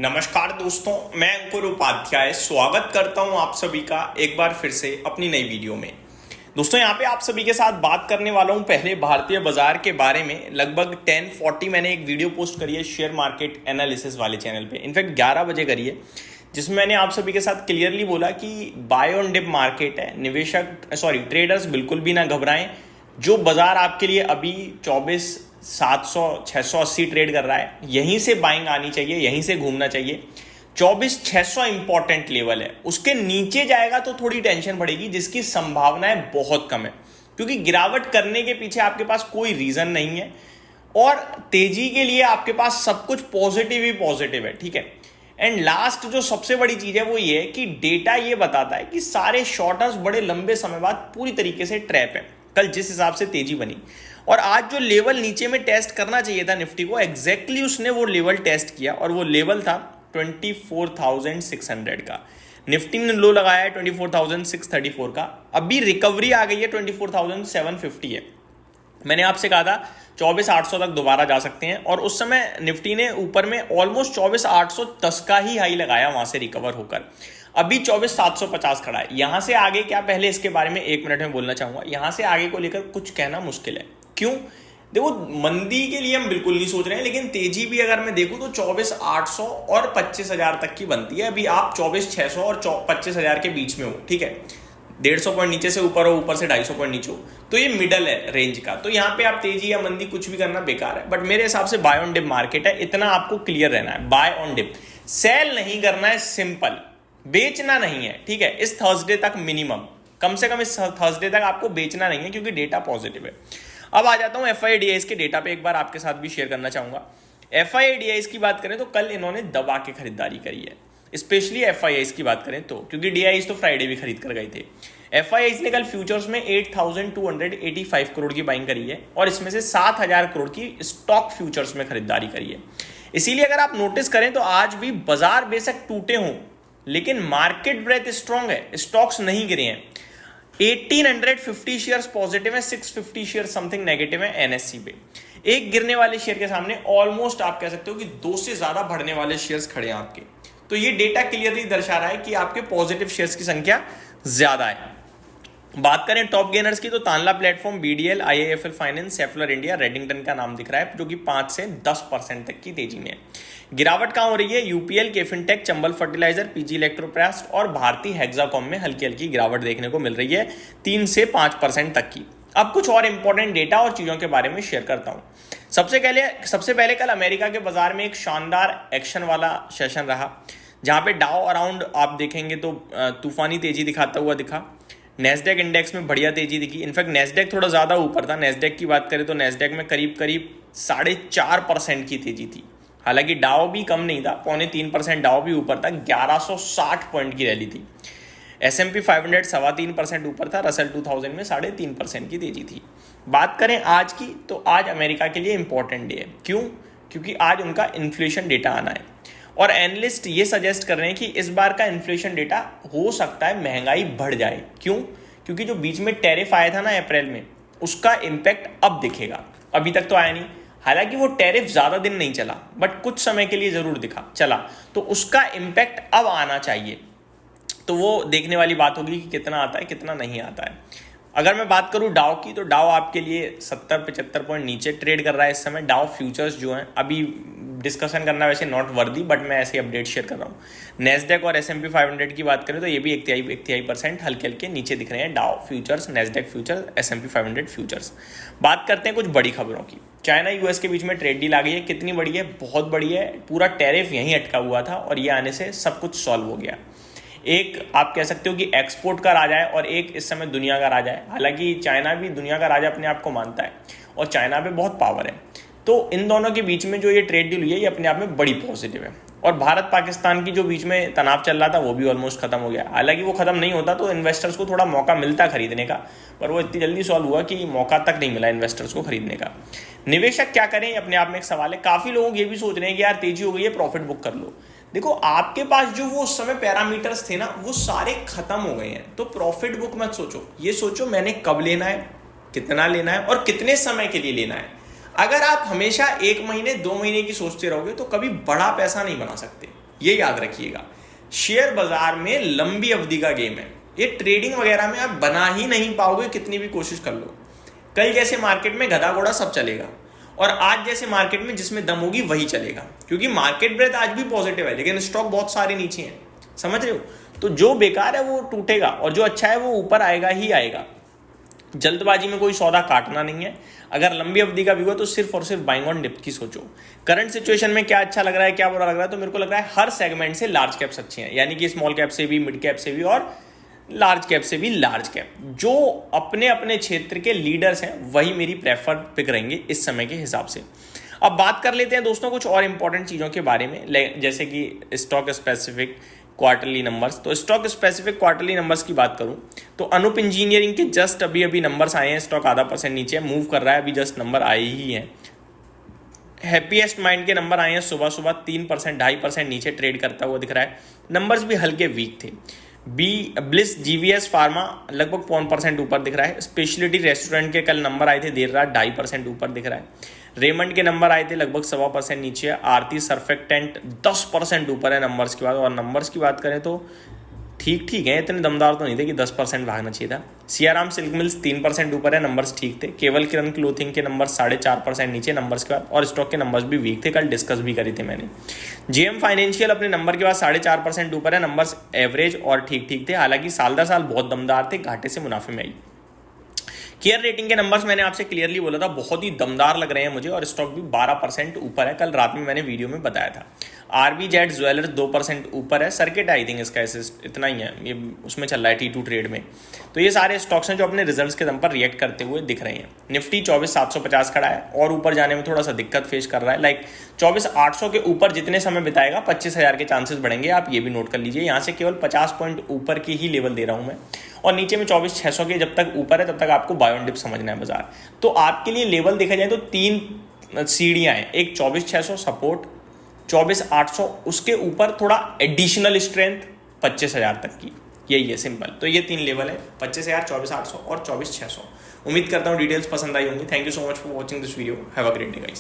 नमस्कार दोस्तों, मैं अंकुर उपाध्याय स्वागत करता हूं आप सभी का एक बार फिर से अपनी नई वीडियो में। दोस्तों यहाँ पे आप सभी के साथ बात करने वाला हूं पहले भारतीय बाजार के बारे में। लगभग 10:40 मैंने एक वीडियो पोस्ट करी है शेयर मार्केट एनालिसिस वाले चैनल पे, इनफैक्ट 11 बजे करी है, जिसमें मैंने आप सभी के साथ क्लियरली बोला कि बाय ऑन डिप मार्केट है। ट्रेडर्स बिल्कुल भी ना घबराएं। जो बाजार आपके लिए अभी 24,700 680 ट्रेड कर रहा है, यहीं से बाइंग आनी चाहिए, यहीं से घूमना चाहिए। 24,600 इंपॉर्टेंट लेवल है, उसके नीचे जाएगा तो थोड़ी टेंशन बढ़ेगी, जिसकी संभावनाएं बहुत कम है, क्योंकि गिरावट करने के पीछे आपके पास कोई रीजन नहीं है और तेजी के लिए आपके पास सब कुछ पॉजिटिव ही पॉजिटिव है। ठीक है। एंड लास्ट जो सबसे बड़ी चीज है वो ये है कि डेटा ये बताता है कि सारे शॉर्टर्स बड़े लंबे समय बाद पूरी तरीके से ट्रैप है। कल जिस हिसाब से तेजी बनी और आज जो लेवल नीचे में टेस्ट करना चाहिए था निफ्टी को, एग्जैक्टली उसने वो लेवल टेस्ट किया और वो लेवल था 24,600 का। निफ्टी ने लो लगाया है 24,634 का। अभी रिकवरी आ गई है 24,750 है। मैंने आपसे कहा था 24,800 तक दोबारा जा सकते हैं और उस समय निफ्टी ने ऊपर में ऑलमोस्ट 24,810 का ही हाई लगाया वहां से रिकवर होकर। अभी 24,750 खड़ा है। यहां से आगे क्या, पहले इसके बारे में 1 मिनट में बोलना चाहूंगा। यहां से आगे को लेकर कुछ कहना मुश्किल है। क्यों? देखो, मंदी के लिए हम बिल्कुल नहीं सोच रहे हैं, लेकिन तेजी भी अगर मैं देखूं तो 24,800 और 25,000 तक की बनती है। अभी आप 24,600 और 25,000 के बीच में हो। ठीक है, 150 पॉइंट नीचे से ऊपर हो, ऊपर से 250 पॉइंट नीचे हो, तो ये मिडल है रेंज का। तो यहाँ पे आप तेजी या मंदी कुछ भी करना बेकार है। बट मेरे हिसाब से बाय ऑन डिप मार्केट है, इतना आपको क्लियर रहना है। बाय ऑन डिप, सेल नहीं करना है, सिंपल, बेचना नहीं है। ठीक है, इस थर्सडे तक मिनिमम, कम से कम इस थर्सडे तक आपको बेचना नहीं है, क्योंकि डेटा पॉजिटिव है। अब आ जाता हूं एफआईडीआईज के डेटा पे, एक बार आपके साथ भी शेयर करना चाहूंगा। एफआईडीआईज की बात करें तो कल इन्होंने दबा के खरीदारी करी है, स्पेशली एफआईआईज की बात करें तो, क्योंकि डीआईज तो फ्राइडे भी खरीद कर गए थे। एफआईआईज ने कल फ्यूचर्स में 8,285 करोड़ की बाइंग करी है और इसमें से 7,000 करोड़ की स्टॉक फ्यूचर्स में खरीदारी करी है। इसीलिए अगर आप नोटिस करें तो आज भी बाजार बेशक टूटे हों, लेकिन मार्केट ब्रेथ स्ट्रांग है, स्टॉक्स नहीं गिरे हैं। 1,850 शेयर्स पॉजिटिव है, 650 शेयर समथिंग नेगेटिव है एनएससी पे। एक गिरने वाले शेयर के सामने ऑलमोस्ट आप कह सकते हो कि 2 से ज्यादा बढ़ने वाले शेयर्स खड़े हैं आपके। तो ये डेटा क्लियरली दर्शा रहा है कि आपके पॉजिटिव शेयर्स की संख्या ज्यादा है। बात करें टॉप गेनर्स की तो Tanla platform, BDL, IIFL finance, सेफलर India, Redington का नाम दिख रहा है, जो कि 5 से 10% तक की तेजी में है। गिरावट कहां हो रही है? UPL, KFintech, Chambal fertiliser, PG Electroplast और भारतीय हेक्साकॉम में हल्की हल्की गिरावट देखने को मिल रही है, 3 से 5% तक की। अब कुछ और इंपॉर्टेंट डेटा और चीजों के बारे में शेयर करता हूं। सबसे पहले कल अमेरिका के बाजार में एक शानदार एक्शन वाला सेशन रहा, जहां पे डाउ अराउंड आप देखेंगे तो तूफानी तेजी दिखाता हुआ दिखा। नेस्डेक इंडेक्स में बढ़िया तेजी दिखी। इनफैक्ट नेस्डेक थोड़ा ज्यादा ऊपर था। नेस्डेक की बात करें तो नेस्डेक में करीब 4.5% की तेजी थी। हालांकि डाउ भी कम नहीं था, 2.25% डाउ भी ऊपर था, 1160 पॉइंट की रैली थी। S&P 500 3.25% ऊपर था। रसल 2000 में 3.5% की तेजी थी। बात करें आज की तो आज अमेरिका के लिए इंपॉर्टेंट डे है। क्यों? क्योंकि आज उनका इन्फ्लेशन डेटा आना है और एनालिस्ट ये सजेस्ट कर रहे हैं कि इस बार का इन्फ्लेशन डेटा हो सकता है महंगाई बढ़ जाए। क्यों? क्योंकि जो बीच में टैरिफ आया था ना अप्रैल में, उसका इंपैक्ट अब दिखेगा, अभी तक तो आया नहीं। हालांकि वो टैरिफ ज्यादा दिन नहीं चला, बट कुछ समय के लिए जरूर चला, तो उसका इंपैक्ट अब आना चाहिए। तो वो देखने वाली बात होगी कि कितना आता है, कितना नहीं आता है। अगर मैं बात करूं डाउ की, तो डाउ आपके लिए 70-75 पॉइंट नीचे ट्रेड कर रहा है इस समय। डाउ फ्यूचर्स जो हैं, अभी डिस्कशन करना वैसे नॉट वर्दी, बट मैं ऐसे अपडेट शेयर कर रहा हूँ। नेस्डेक और S&P 500 की बात करें तो ये भी एक तिहाई % हल्के हल्के नीचे दिख रहे हैं। Dow futures, Nasdaq futures, S&P 500 futures. बात करते हैं कुछ बड़ी खबरों की। चाइना यूएस के बीच में ट्रेड डील आ गई है। कितनी बड़ी है? बहुत बड़ी है। पूरा टैरिफ यहीं अटका हुआ था और ये आने से सब कुछ सॉल्व हो गया। एक आप कह सकते हो कि एक्सपोर्ट का राजा है और एक इस समय दुनिया का राजा है। हालांकि चाइना भी दुनिया का राजा अपने आप को मानता है और चाइना पे बहुत पावर है। तो इन दोनों के बीच में जो ये ट्रेड डील हुई है, ये अपने आप में बड़ी पॉजिटिव है। और भारत पाकिस्तान की जो बीच में तनाव चल रहा था, वो भी ऑलमोस्ट खत्म हो गया। हालांकि वो खत्म नहीं होता तो इन्वेस्टर्स को थोड़ा मौका मिलता खरीदने का, पर वो इतनी जल्दी सॉल्व हुआ कि मौका तक नहीं मिला इन्वेस्टर्स को खरीदने का। निवेशक क्या करें, अपने आप में एक सवाल है। काफी लोग ये भी सोच रहे हैं कि यार तेजी हो गई है, प्रॉफिट बुक कर लो। देखो, आपके पास जो वो उस समय पैरामीटर्स थे ना, वो सारे खत्म हो गए हैं। तो प्रॉफिट बुक मत सोचो, ये सोचो मैंने कब लेना है, कितना लेना है और कितने समय के लिए लेना है। अगर आप हमेशा 1 महीने 2 महीने की सोचते रहोगे तो कभी बड़ा पैसा नहीं बना सकते। ये याद रखिएगा। शेयर बाजार में लंबी अवधि का गेम है, ये ट्रेडिंग वगैरह में आप बना ही नहीं पाओगे कितनी भी कोशिश कर लो। कल जैसे मार्केट में गधा घोड़ा सब चलेगा, और आज जैसे मार्केट में जिसमें दम होगी वही चलेगा, क्योंकि मार्केट ब्रेथ आज भी पॉजिटिव है लेकिन स्टॉक बहुत सारे नीचे हैं, समझ रहे हो। तो जो बेकार है वो टूटेगा और जो अच्छा है वो ऊपर आएगा ही आएगा। जल्दबाजी में कोई सौदा काटना नहीं है। अगर लंबी अवधि का व्यू है तो सिर्फ और सिर्फ बाइंग ऑन डिप की सोचो। करंट सिचुएशन में क्या अच्छा लग रहा है क्या बुरा लग रहा है, तो मेरे को लग रहा है हर सेगमेंट से लार्ज कैप्स अच्छे हैं, यानी कि स्मॉल कैप से भी, मिड कैप से भी और लार्ज कैप से भी लार्ज कैप। जो अपने अपने क्षेत्र के लीडर्स हैं वही मेरी प्रेफर्ड पिक रहेंगे इस समय के हिसाब से। अब बात कर लेते हैं दोस्तों कुछ और इंपॉर्टेंट चीज़ों के बारे में, जैसे कि स्टॉक स्पेसिफिक क्वार्टरली नंबर्स। तो स्टॉक स्पेसिफिक क्वार्टरली नंबर्स की बात करूं तो अनूप इंजीनियरिंग के जस्ट अभी नंबर्स आए हैं, स्टॉक आधा % नीचे मूव कर रहा है, अभी जस्ट नंबर आए ही हैं। हैप्पीएस्ट माइंड के नंबर आए हैं सुबह 3%, 2.5% नीचे ट्रेड करता हुआ दिख रहा है, नंबर्स भी हल्के वीक थे। ब्लिस जीवीएस फार्मा लगभग 1% ऊपर दिख रहा है। स्पेशलिटी रेस्टोरेंट के कल नंबर आए थे देर रात, 2.5% ऊपर दिख रहा है। रेमंड के नंबर आए थे लगभग 1.25% नीचे। आरती सर्फेक्टेंट 10% ऊपर है नंबर्स की बात, और नंबर्स की बात करें तो ठीक है, इतने दमदार तो नहीं थे कि 10% भागना चाहिए था। सियाराम सिल्क मिल्स 3% ऊपर है, नंबर्स ठीक थे। केवल किरण क्लोथिंग के नंबर 4.5% नीचे नंबर्स के बाद, और स्टॉक के नंबर्स भी वीक थे, कल डिस्कस भी करी थे मैंने। जेएम फाइनेंशियल अपने नंबर के बाद 4.5% ऊपर है, नंबर्स एवरेज और ठीक थे, हालांकि साल दर साल बहुत दमदार थे, घाटे से मुनाफे में आई। केयर रेटिंग के नंबर्स मैंने आपसे क्लियरली बोला था बहुत ही दमदार लग रहे हैं मुझे, और स्टॉक भी 12% ऊपर है, कल रात में मैंने वीडियो में बताया था। RBZ ज्वेलर्स 2% ऊपर है। सर्किट आई थिंक इसका इतना ही है, ये उसमें चल रहा है T2 ट्रेड में। तो ये सारे स्टॉक्स हैं जो अपने रिजल्ट्स के दम पर रिएक्ट करते हुए दिख रहे हैं। निफ्टी 24,750 खड़ा है और ऊपर जाने में थोड़ा सा दिक्कत फेस कर रहा है। लाइक 24,800 के ऊपर जितने समय बिताएगा 25,000 के चांसेस बढ़ेंगे, आप ये भी नोट कर लीजिए। यहाँ से केवल 50 पॉइंट ऊपर की ही लेवल दे रहा हूँ मैं, और नीचे में 24,600 के जब तक ऊपर है तब तक आपको बाय ऑन डिप समझना है बाजार। तो आपके लिए लेवल देखा जाए तो 3 सीढ़ियाँ हैं, एक 24,600 सपोर्ट, 24,800 उसके ऊपर थोड़ा एडिशनल स्ट्रेंथ 25,000 तक की, यही है सिंपल। तो ये 3 लेवल है, 25,000, 24,800 और 24,600। उम्मीद करता हूँ डिटेल्स पसंद आई होंगी। Thank you so much for watching this video. Have a great day guys.